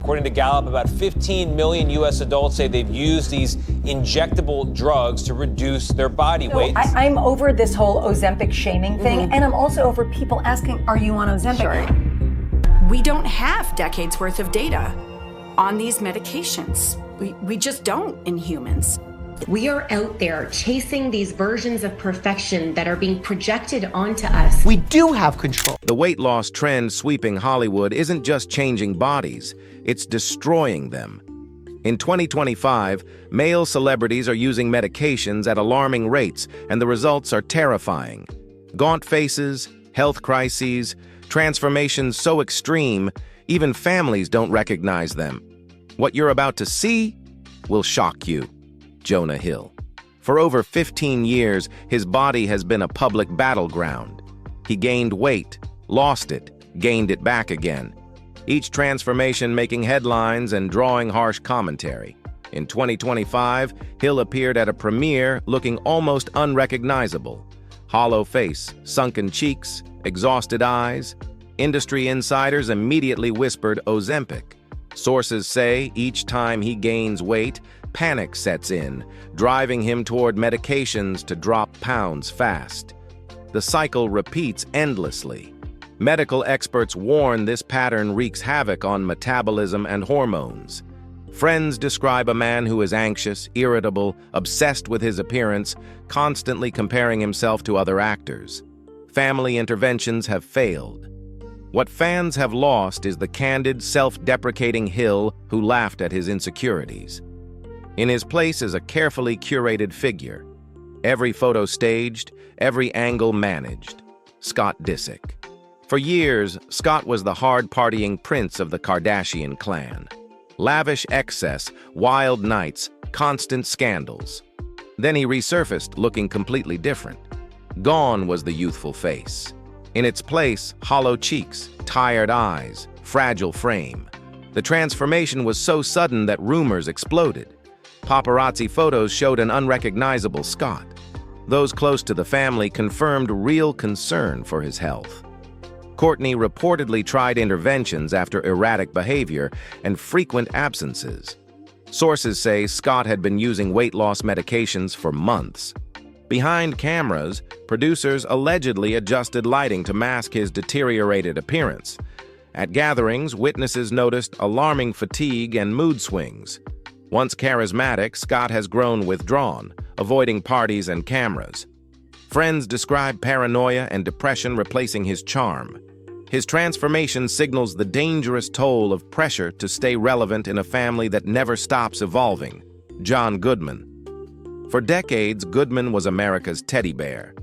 According to Gallup, about 15 million U.S. adults say they've used these injectable drugs to reduce their body weight. I'm over this whole Ozempic shaming thing, and I'm also over people asking, are you on Ozempic? Sure. We don't have decades worth of data on these medications. We just don't in humans. We are out there chasing these versions of perfection that are being projected onto us. We do have control. The weight loss trend sweeping Hollywood isn't just changing bodies, it's destroying them. In 2025, male celebrities are using medications at alarming rates, and the results are terrifying. Gaunt faces, health crises, transformations so extreme, even families don't recognize them. What you're about to see will shock you. Jonah Hill. For over 15 years, his body has been a public battleground. He gained weight, lost it, gained it back again. Each transformation making headlines and drawing harsh commentary. In 2025, Hill appeared at a premiere looking almost unrecognizable. Hollow face, sunken cheeks, exhausted eyes. Industry insiders immediately whispered Ozempic. Sources say each time he gains weight, panic sets in, driving him toward medications to drop pounds fast. The cycle repeats endlessly. Medical experts warn this pattern wreaks havoc on metabolism and hormones. Friends describe a man who is anxious, irritable, obsessed with his appearance, constantly comparing himself to other actors. Family interventions have failed. What fans have lost is the candid, self-deprecating Hill who laughed at his insecurities. In his place is a carefully curated figure. Every photo staged, every angle managed. Scott Disick. For years, Scott was the hard-partying prince of the Kardashian clan. Lavish excess, wild nights, constant scandals. Then he resurfaced looking completely different. Gone was the youthful face. In its place, hollow cheeks, tired eyes, fragile frame. The transformation was so sudden that rumors exploded. Paparazzi photos showed an unrecognizable Scott. Those close to the family confirmed real concern for his health. Kourtney reportedly tried interventions after erratic behavior and frequent absences. Sources say Scott had been using weight loss medications for months. Behind cameras, producers allegedly adjusted lighting to mask his deteriorated appearance. At gatherings, witnesses noticed alarming fatigue and mood swings. Once charismatic, Scott has grown withdrawn, avoiding parties and cameras. Friends describe paranoia and depression replacing his charm. His transformation signals the dangerous toll of pressure to stay relevant in a family that never stops evolving. John Goodman. For decades, Goodman was America's teddy bear.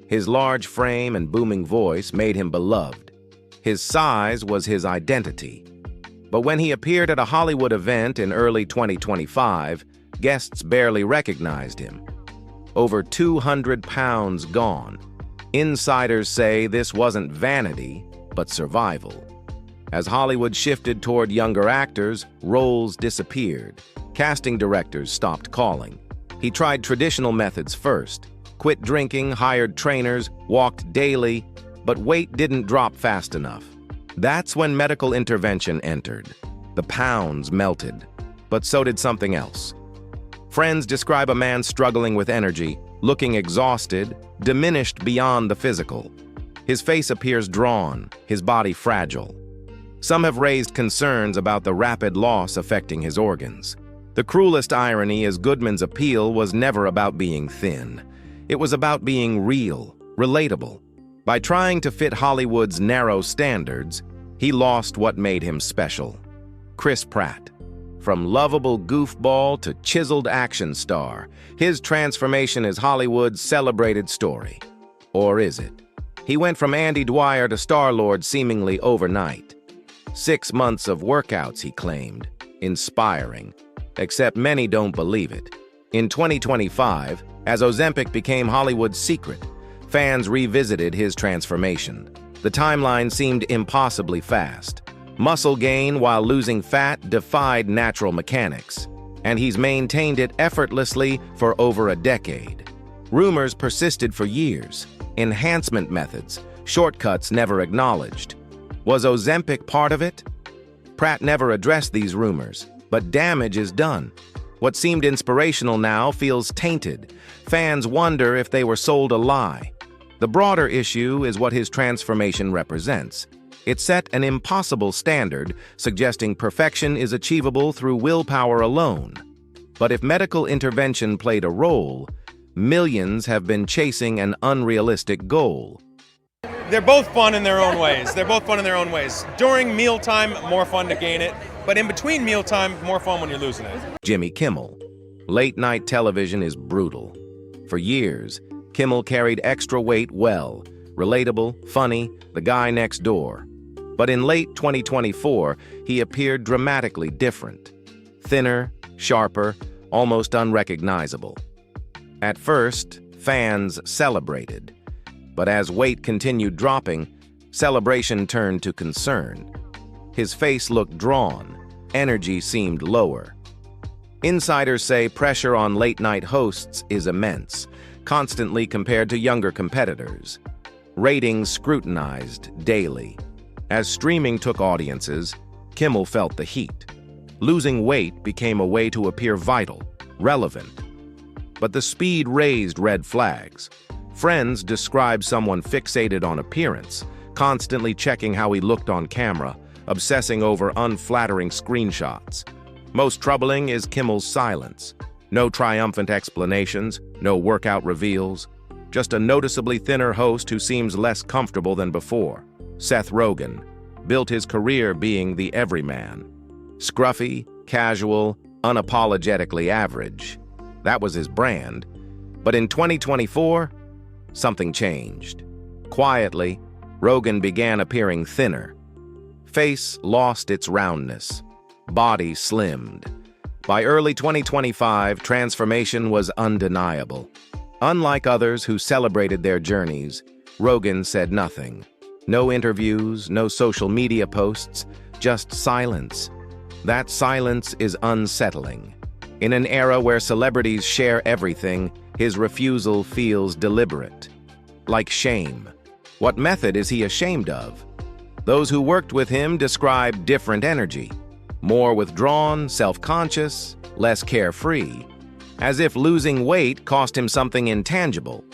His large frame and booming voice made him beloved. His size was his identity. But when he appeared at a Hollywood event in early 2025, guests barely recognized him. Over 200 pounds gone. Insiders say this wasn't vanity, but survival. As Hollywood shifted toward younger actors, roles disappeared. Casting directors stopped calling. He tried traditional methods first. Quit drinking, hired trainers, walked daily, but weight didn't drop fast enough. That's when medical intervention entered. The pounds melted, but so did something else. Friends describe a man struggling with energy, looking exhausted, diminished beyond the physical. His face appears drawn, his body fragile. Some have raised concerns about the rapid loss affecting his organs. The cruelest irony is Goodman's appeal was never about being thin. It was about being real, relatable. By trying to fit Hollywood's narrow standards, he lost what made him special. Chris Pratt. From lovable goofball to chiseled action star, his transformation is Hollywood's celebrated story. Or is it? He went from Andy Dwyer to Star-Lord seemingly overnight. 6 months of workouts, he claimed. Inspiring. Except many don't believe it. In 2025, as Ozempic became Hollywood's secret, fans revisited his transformation. The timeline seemed impossibly fast. Muscle gain while losing fat defied natural mechanics, and he's maintained it effortlessly for over a decade. Rumors persisted for years. Enhancement methods, shortcuts never acknowledged. Was Ozempic part of it? Pratt never addressed these rumors, but damage is done. What seemed inspirational now feels tainted. Fans wonder if they were sold a lie. The broader issue is what his transformation represents. It set an impossible standard, suggesting perfection is achievable through willpower alone. But if medical intervention played a role, millions have been chasing an unrealistic goal. They're both fun in their own ways. During mealtime, more fun to gain it. But in between mealtime, more fun when you're losing it. Jimmy Kimmel. Late-night television is brutal. For years, Kimmel carried extra weight well. Relatable, funny, the guy next door. But in late 2024, he appeared dramatically different. Thinner, sharper, almost unrecognizable. At first, fans celebrated. But as weight continued dropping, celebration turned to concern. His face looked drawn, energy seemed lower. Insiders say pressure on late-night hosts is immense, constantly compared to younger competitors. Ratings scrutinized daily. As streaming took audiences, Kimmel felt the heat. Losing weight became a way to appear vital, relevant. But the speed raised red flags. Friends describe someone fixated on appearance, constantly checking how he looked on camera, obsessing over unflattering screenshots. Most troubling is Kimmel's silence. No triumphant explanations, no workout reveals, just a noticeably thinner host who seems less comfortable than before. Seth Rogen built his career being the everyman. Scruffy, casual, unapologetically average. That was his brand. But in 2024, something changed. Quietly, Rogen began appearing thinner. Face lost its roundness. Body slimmed. By early 2025, transformation was undeniable. Unlike others who celebrated their journeys, Rogen said nothing. No interviews, no social media posts, just silence. That silence is unsettling. In an era where celebrities share everything, his refusal feels deliberate. Like shame. What method is he ashamed of? Those who worked with him describe different energy. More withdrawn, self-conscious, less carefree. As if losing weight cost him something intangible.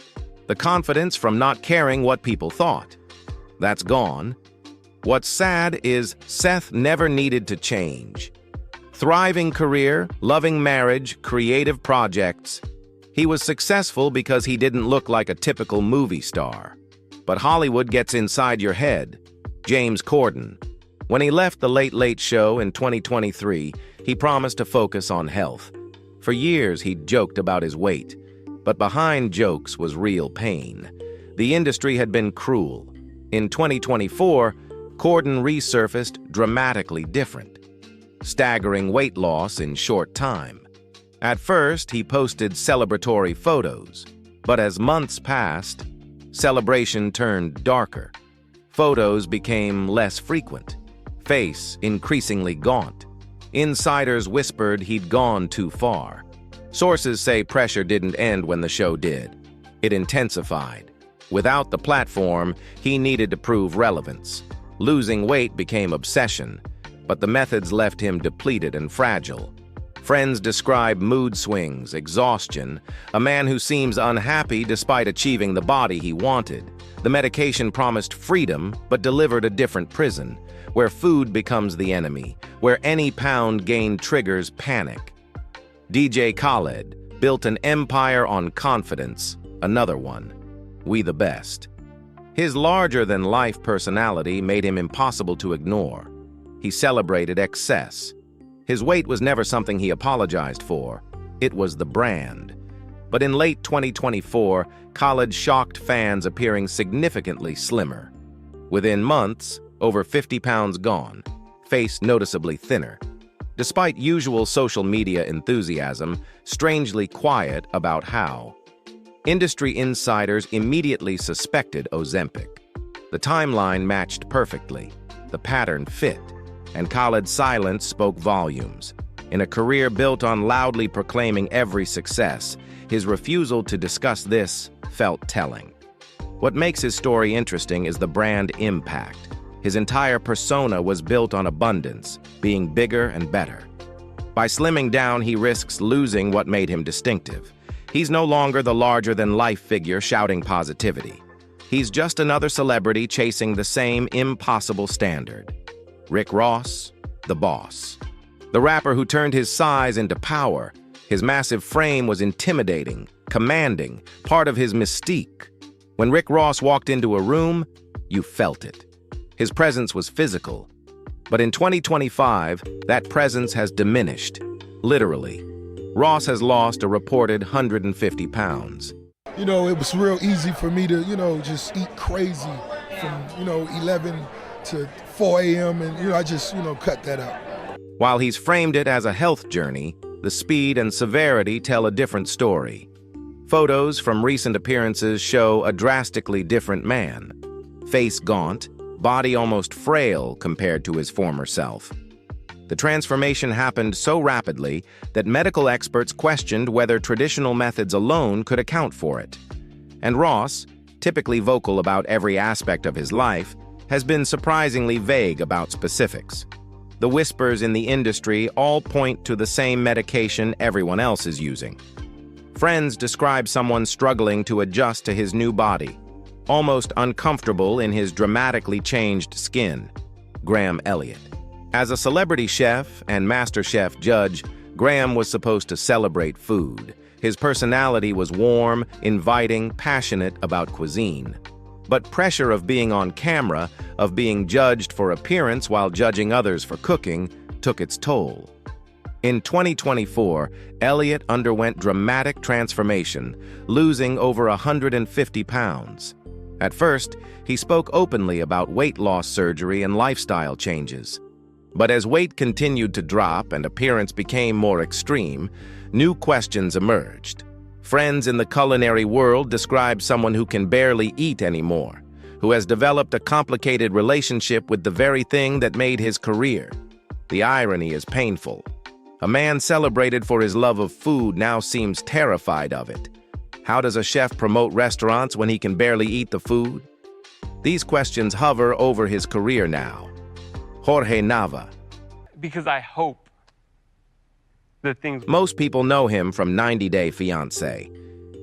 The confidence from not caring what people thought. That's gone. What's sad is Seth never needed to change. Thriving career, loving marriage, creative projects. He was successful because he didn't look like a typical movie star. But Hollywood gets inside your head. James Corden. When he left The Late Late Show in 2023, he promised to focus on health. For years, he'd joked about his weight. But behind jokes was real pain. The industry had been cruel. In 2024, Corden resurfaced dramatically different. Staggering weight loss in short time. At first, he posted celebratory photos. But as months passed, celebration turned darker. Photos became less frequent. Face increasingly gaunt. Insiders whispered he'd gone too far. Sources say pressure didn't end when the show did. It intensified. Without the platform, he needed to prove relevance. Losing weight became obsession, but the methods left him depleted and fragile. Friends describe mood swings, exhaustion, a man who seems unhappy despite achieving the body he wanted. The medication promised freedom, but delivered a different prison, where food becomes the enemy, where any pound gain triggers panic. DJ Khaled built an empire on confidence, another one. We the best. His larger-than-life personality made him impossible to ignore. He celebrated excess. His weight was never something he apologized for. It was the brand. But in late 2024, Khaled shocked fans appearing significantly slimmer. Within months, over 50 pounds gone, face noticeably thinner. Despite usual social media enthusiasm, strangely quiet about how. Industry insiders immediately suspected OZEMPIC. The timeline matched perfectly. The pattern fit. And Khaled's silence spoke volumes. In a career built on loudly proclaiming every success, his refusal to discuss this felt telling. What makes his story interesting is the brand impact. His entire persona was built on abundance, being bigger and better. By slimming down, he risks losing what made him distinctive. He's no longer the larger-than-life figure shouting positivity. He's just another celebrity chasing the same impossible standard. Rick Ross, the boss. The rapper who turned his size into power. His massive frame was intimidating, commanding, part of his mystique. When Rick Ross walked into a room, you felt it. His presence was physical. But in 2025, that presence has diminished, literally. Ross has lost a reported 150 pounds. You know, it was real easy for me to, just eat crazy from, 11 to 4 a.m. and, I just, cut that out. While he's framed it as a health journey, the speed and severity tell a different story. Photos from recent appearances show a drastically different man. Face gaunt, body almost frail compared to his former self. The transformation happened so rapidly that medical experts questioned whether traditional methods alone could account for it. And Ross, typically vocal about every aspect of his life, has been surprisingly vague about specifics. The whispers in the industry all point to the same medication everyone else is using. Friends describe someone struggling to adjust to his new body, almost uncomfortable in his dramatically changed skin. Graham Elliott. As a celebrity chef and MasterChef judge, Graham was supposed to celebrate food. His personality was warm, inviting, passionate about cuisine. But pressure of being on camera, of being judged for appearance while judging others for cooking, took its toll. In 2024, Elliott underwent dramatic transformation, losing over 150 pounds. At first, he spoke openly about weight loss surgery and lifestyle changes. But as weight continued to drop and appearance became more extreme, new questions emerged. Friends in the culinary world describe someone who can barely eat anymore, who has developed a complicated relationship with the very thing that made his career. The irony is painful. A man celebrated for his love of food now seems terrified of it. How does a chef promote restaurants when he can barely eat the food? These questions hover over his career now. Jorge Nava. Because I hope that things... Most people know him from 90 Day Fiancé.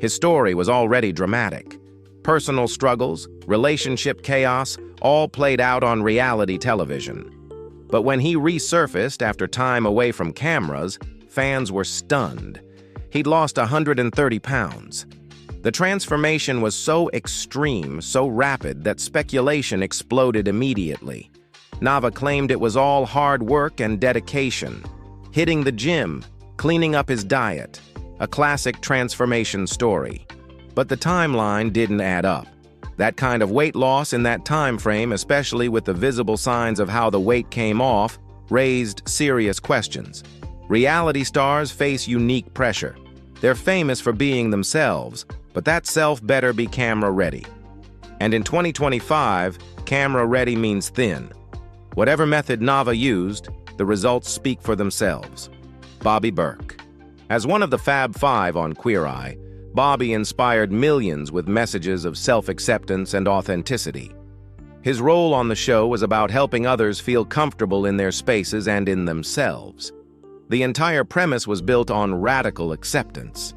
His story was already dramatic. Personal struggles, relationship chaos, all played out on reality television. But when he resurfaced after time away from cameras, fans were stunned. He'd lost 130 pounds. The transformation was so extreme, so rapid, that speculation exploded immediately. Nava claimed it was all hard work and dedication. Hitting the gym, cleaning up his diet. A classic transformation story. But the timeline didn't add up. That kind of weight loss in that time frame, especially with the visible signs of how the weight came off, raised serious questions. Reality stars face unique pressure. They're famous for being themselves, but that self better be camera-ready. And in 2025, camera-ready means thin. Whatever method Nava used, the results speak for themselves. Bobby Burke. As one of the Fab Five on Queer Eye, Bobby inspired millions with messages of self-acceptance and authenticity. His role on the show was about helping others feel comfortable in their spaces and in themselves. The entire premise was built on radical acceptance.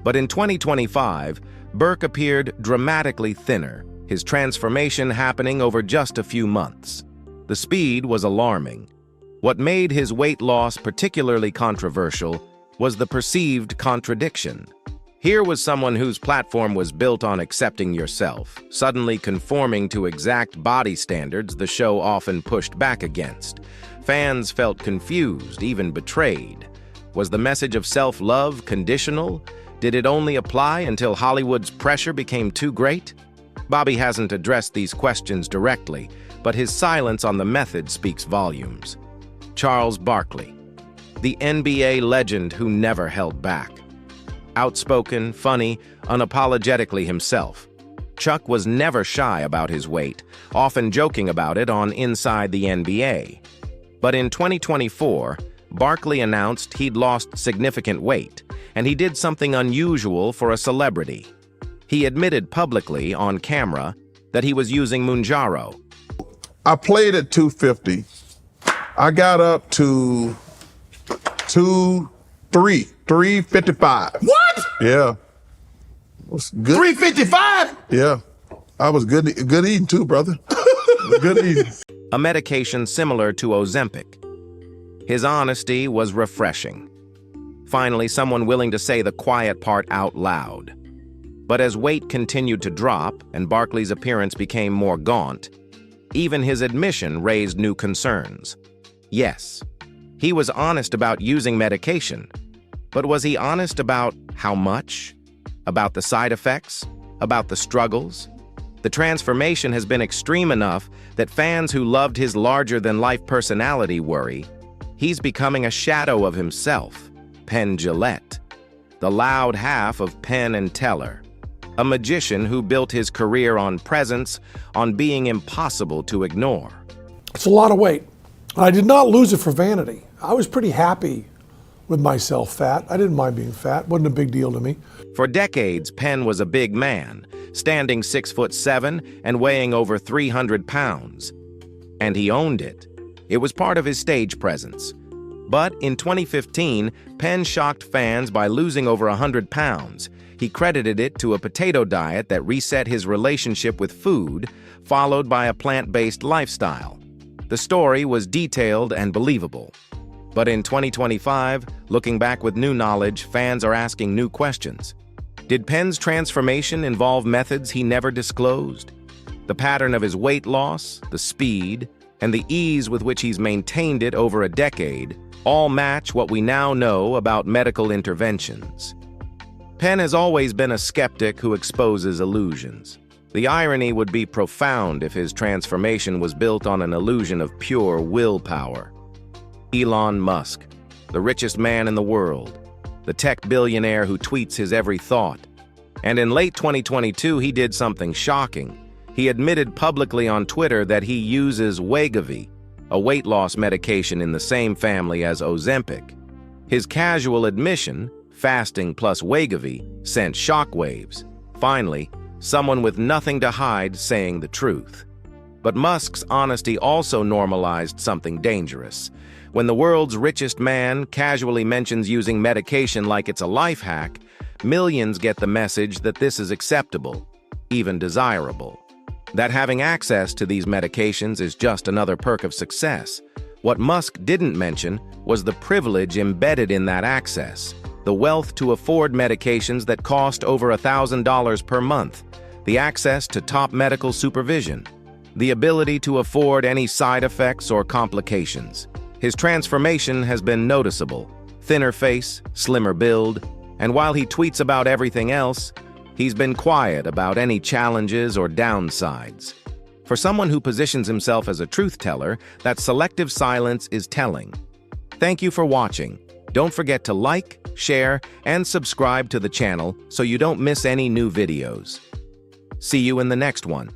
But in 2025, Burke appeared dramatically thinner, his transformation happening over just a few months. The speed was alarming. What made his weight loss particularly controversial was the perceived contradiction. Here was someone whose platform was built on accepting yourself, suddenly conforming to exact body standards the show often pushed back against. Fans felt confused, even betrayed. Was the message of self-love conditional? Did it only apply until Hollywood's pressure became too great? Bobby hasn't addressed these questions directly, but his silence on the method speaks volumes. Charles Barkley, the NBA legend who never held back. Outspoken, funny, unapologetically himself. Chuck was never shy about his weight, often joking about it on Inside the NBA. But in 2024, Barkley announced he'd lost significant weight, and he did something unusual for a celebrity. He admitted publicly on camera that he was using Mounjaro. I played at 250. I got up to 355. What? Yeah. It was good. 355? Yeah. I was good eating too, brother. Good eating. A medication similar to Ozempic. His honesty was refreshing. Finally, someone willing to say the quiet part out loud. But as weight continued to drop and Barkley's appearance became more gaunt, even his admission raised new concerns. Yes, he was honest about using medication, but was he honest about how much? About the side effects? About the struggles? The transformation has been extreme enough that fans who loved his larger-than-life personality worry he's becoming a shadow of himself, Penn Jillette, the loud half of Penn and Teller, a magician who built his career on presence, on being impossible to ignore. It's a lot of weight. I did not lose it for vanity. I was pretty happy with myself fat. I didn't mind being fat. Wasn't a big deal to me. For decades, Penn was a big man, standing 6'7" and weighing over 300 pounds. And he owned it. It was part of his stage presence. But in 2015, Penn shocked fans by losing over 100 pounds. He credited it to a potato diet that reset his relationship with food, followed by a plant-based lifestyle. The story was detailed and believable. But in 2025, looking back with new knowledge, fans are asking new questions. Did Penn's transformation involve methods he never disclosed? The pattern of his weight loss, the speed, and the ease with which he's maintained it over a decade all match what we now know about medical interventions. Penn has always been a skeptic who exposes illusions. The irony would be profound if his transformation was built on an illusion of pure willpower. Elon Musk, the richest man in the world, the tech billionaire who tweets his every thought. And in late 2022, he did something shocking. He admitted publicly on Twitter that he uses Wegovy, a weight loss medication in the same family as Ozempic. His casual admission, fasting plus Wegovy, sent shockwaves. Finally, someone with nothing to hide saying the truth. But Musk's honesty also normalized something dangerous. When the world's richest man casually mentions using medication like it's a life hack, millions get the message that this is acceptable, even desirable. That having access to these medications is just another perk of success. What Musk didn't mention was the privilege embedded in that access, the wealth to afford medications that cost over $1,000 per month, the access to top medical supervision, the ability to afford any side effects or complications. His transformation has been noticeable. Thinner face, slimmer build, and while he tweets about everything else, he's been quiet about any challenges or downsides. For someone who positions himself as a truth teller, that selective silence is telling. Thank you for watching. Don't forget to like, share, and subscribe to the channel so you don't miss any new videos. See you in the next one.